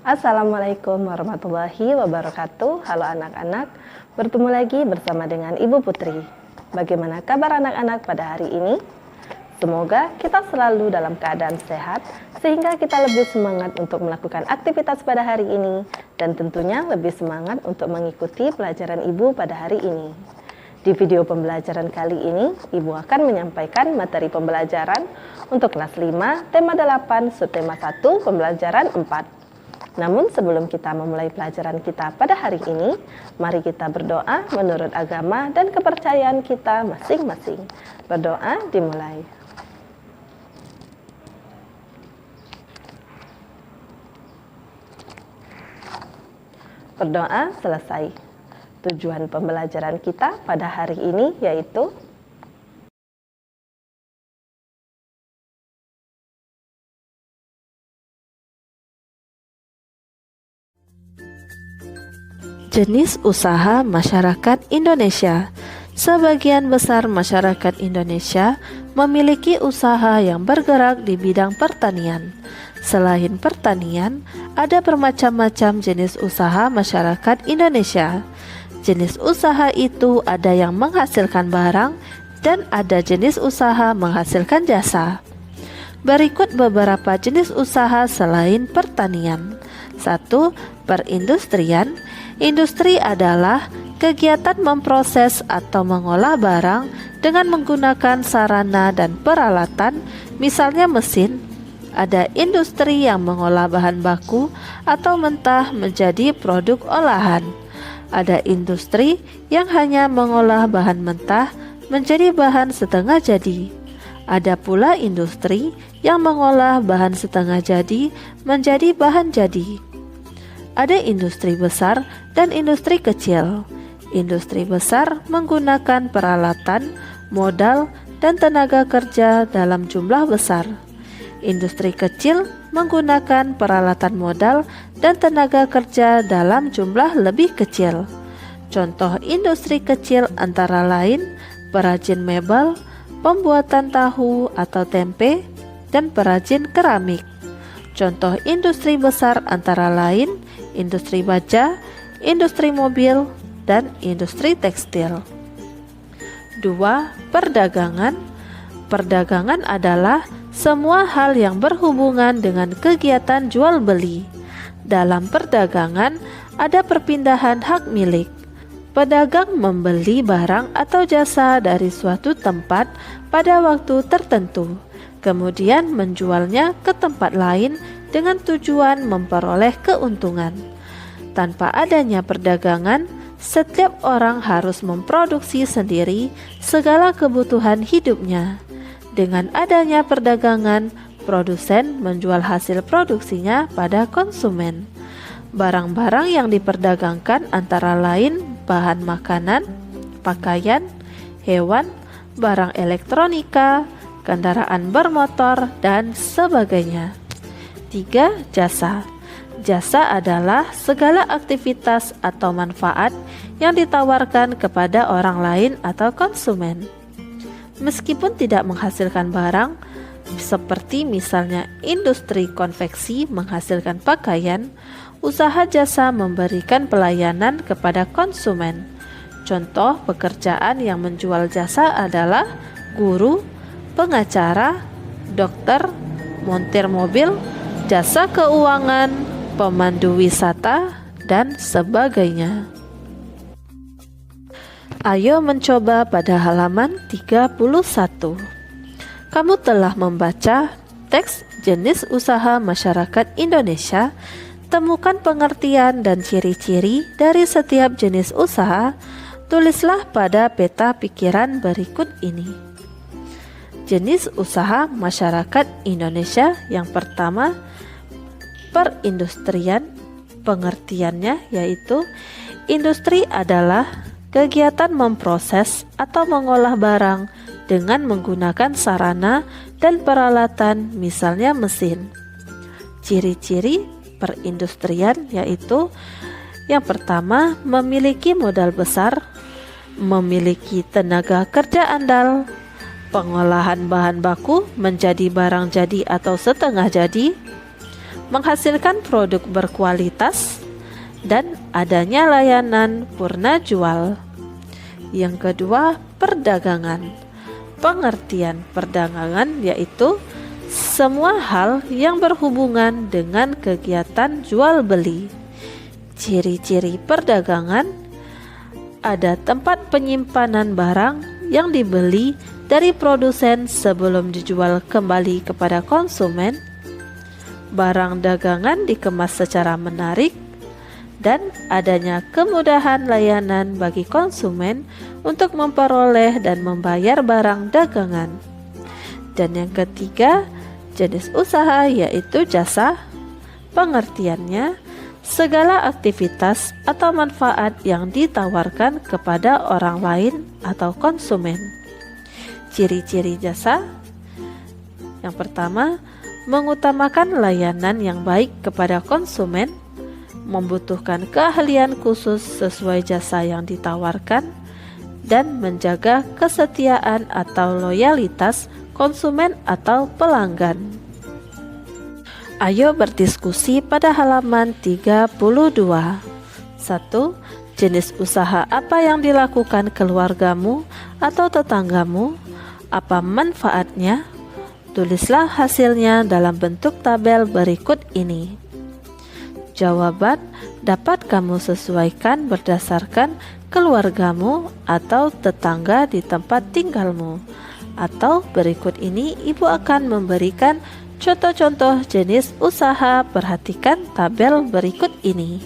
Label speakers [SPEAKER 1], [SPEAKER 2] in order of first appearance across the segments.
[SPEAKER 1] Assalamualaikum warahmatullahi wabarakatuh. Halo anak-anak, bertemu lagi bersama dengan Ibu Putri. Bagaimana kabar anak-anak pada hari ini? Semoga kita selalu dalam keadaan sehat sehingga kita lebih semangat untuk melakukan aktivitas pada hari ini dan tentunya lebih semangat untuk mengikuti pelajaran Ibu pada hari ini. Di video pembelajaran kali ini, Ibu akan menyampaikan materi pembelajaran untuk kelas 5, tema 8, subtema 1, pembelajaran 4. Namun sebelum kita memulai pelajaran kita pada hari ini, mari kita berdoa menurut agama dan kepercayaan kita masing-masing. Berdoa dimulai. Berdoa selesai. Tujuan pembelajaran kita pada hari ini yaitu
[SPEAKER 2] jenis usaha masyarakat Indonesia. Sebagian besar masyarakat Indonesia memiliki usaha yang bergerak di bidang pertanian. Selain pertanian, ada bermacam-macam jenis usaha masyarakat Indonesia. Jenis usaha itu ada yang menghasilkan barang dan ada jenis usaha menghasilkan jasa. Berikut beberapa jenis usaha selain pertanian. 1. Perindustrian. Industri adalah kegiatan memproses atau mengolah barang dengan menggunakan sarana dan peralatan, misalnya mesin. Ada industri yang mengolah bahan baku atau mentah menjadi produk olahan. Ada industri yang hanya mengolah bahan mentah menjadi bahan setengah jadi. Ada pula industri yang mengolah bahan setengah jadi menjadi bahan jadi. Ada industri besar dan industri kecil. Industri besar menggunakan peralatan, modal, dan tenaga kerja dalam jumlah besar. Industri kecil menggunakan peralatan modal dan tenaga kerja dalam jumlah lebih kecil. Contoh industri kecil antara lain perajin mebel, pembuatan tahu atau tempe, dan perajin keramik. Contoh industri besar antara lain industri baja, industri mobil, dan industri tekstil. 2. Perdagangan. Perdagangan adalah semua hal yang berhubungan dengan kegiatan jual beli. Dalam perdagangan ada perpindahan hak milik. Pedagang membeli barang atau jasa dari suatu tempat pada waktu tertentu, kemudian menjualnya ke tempat lain dengan tujuan memperoleh keuntungan. Tanpa adanya perdagangan, setiap orang harus memproduksi sendiri segala kebutuhan hidupnya. Dengan adanya perdagangan, produsen menjual hasil produksinya pada konsumen. Barang-barang yang diperdagangkan antara lain bahan makanan, pakaian, hewan, barang elektronika, kendaraan bermotor, dan sebagainya. 3. Jasa. Jasa adalah segala aktivitas atau manfaat yang ditawarkan kepada orang lain atau konsumen. Meskipun tidak menghasilkan barang, seperti misalnya industri konveksi menghasilkan pakaian, usaha jasa memberikan pelayanan kepada konsumen. Contoh pekerjaan yang menjual jasa adalah guru, pengacara, dokter, montir mobil, jasa keuangan, pemandu wisata, dan sebagainya. Ayo mencoba pada halaman 31. Kamu telah membaca teks jenis usaha masyarakat Indonesia. Temukan pengertian dan ciri-ciri dari setiap jenis usaha. Tulislah pada peta pikiran berikut ini. Jenis usaha masyarakat Indonesia yang pertama, perindustrian. Pengertiannya yaitu industri adalah kegiatan memproses atau mengolah barang dengan menggunakan sarana dan peralatan, misalnya mesin. Ciri-ciri perindustrian yaitu yang pertama, memiliki modal besar, memiliki tenaga kerja andal, pengolahan bahan baku menjadi barang jadi atau setengah jadi, menghasilkan produk berkualitas, dan adanya layanan purna jual. Yang kedua, perdagangan. Pengertian perdagangan yaitu semua hal yang berhubungan dengan kegiatan jual beli. Ciri-ciri perdagangan: ada tempat penyimpanan barang yang dibeli dari produsen sebelum dijual kembali kepada konsumen, barang dagangan dikemas secara menarik, dan adanya kemudahan layanan bagi konsumen untuk memperoleh dan membayar barang dagangan. Dan yang ketiga, jenis usaha yaitu jasa. Pengertiannya, segala aktivitas atau manfaat yang ditawarkan kepada orang lain atau konsumen. Ciri-ciri jasa: yang pertama, mengutamakan layanan yang baik kepada konsumen, membutuhkan keahlian khusus sesuai jasa yang ditawarkan, dan menjaga kesetiaan atau loyalitas konsumen atau pelanggan. Ayo berdiskusi pada halaman 32. 1. Jenis usaha apa yang dilakukan keluargamu atau tetanggamu? Apa manfaatnya? Tulislah hasilnya dalam bentuk tabel berikut ini. Jawaban dapat kamu sesuaikan berdasarkan keluargamu atau tetangga di tempat tinggalmu. Atau berikut ini ibu akan memberikan contoh-contoh jenis usaha. Perhatikan tabel berikut ini.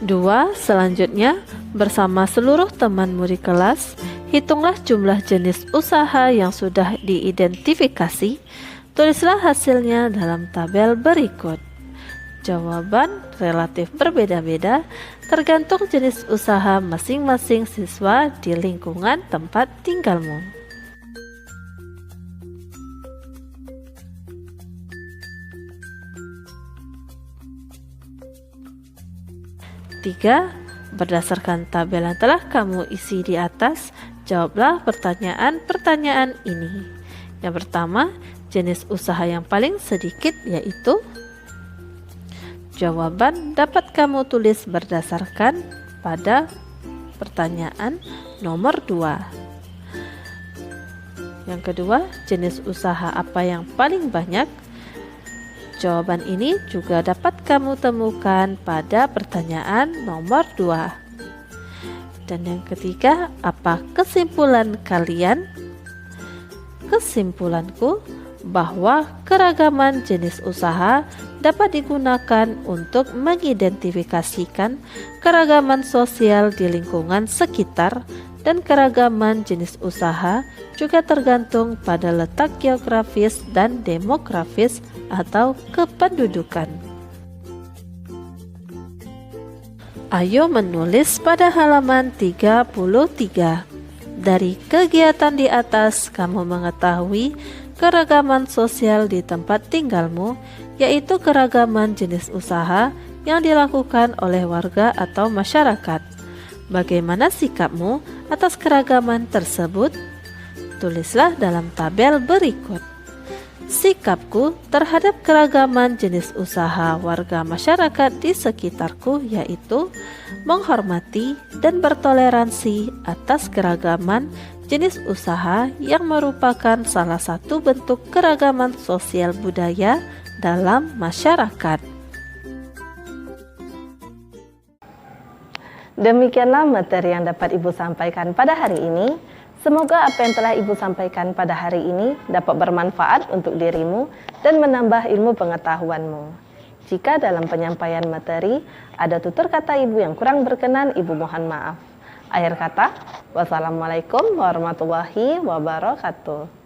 [SPEAKER 2] Dua, selanjutnya, bersama seluruh temanmu di kelas, hitunglah jumlah jenis usaha yang sudah diidentifikasi. Tulislah hasilnya dalam tabel berikut. Jawaban relatif berbeda-beda tergantung jenis usaha masing-masing siswa di lingkungan tempat tinggalmu. 3. Berdasarkan tabel yang telah kamu isi di atas, jawablah pertanyaan-pertanyaan ini. Yang pertama, jenis usaha yang paling sedikit yaitu. Jawaban dapat kamu tulis berdasarkan pada pertanyaan nomor 2. Yang kedua, jenis usaha apa yang paling banyak? Jawaban ini juga dapat kamu temukan pada pertanyaan nomor 2. Dan yang ketiga, apa kesimpulan kalian? Kesimpulanku bahwa keragaman jenis usaha dapat digunakan untuk mengidentifikasikan keragaman sosial di lingkungan sekitar, dan keragaman jenis usaha juga tergantung pada letak geografis dan demografis atau kependudukan. Ayo menulis pada halaman 33. Dari kegiatan di atas kamu mengetahui keragaman sosial di tempat tinggalmu, yaitu keragaman jenis usaha yang dilakukan oleh warga atau masyarakat. Bagaimana sikapmu atas keragaman tersebut? Tulislah dalam tabel berikut. Sikapku terhadap keragaman jenis usaha warga masyarakat di sekitarku yaitu menghormati dan bertoleransi atas keragaman jenis usaha yang merupakan salah satu bentuk keragaman sosial budaya dalam masyarakat.
[SPEAKER 1] Demikianlah materi yang dapat Ibu sampaikan pada hari ini. Semoga apa yang telah Ibu sampaikan pada hari ini dapat bermanfaat untuk dirimu dan menambah ilmu pengetahuanmu. Jika dalam penyampaian materi ada tutur kata Ibu yang kurang berkenan, Ibu mohon maaf. Akhir kata, wassalamualaikum warahmatullahi wabarakatuh.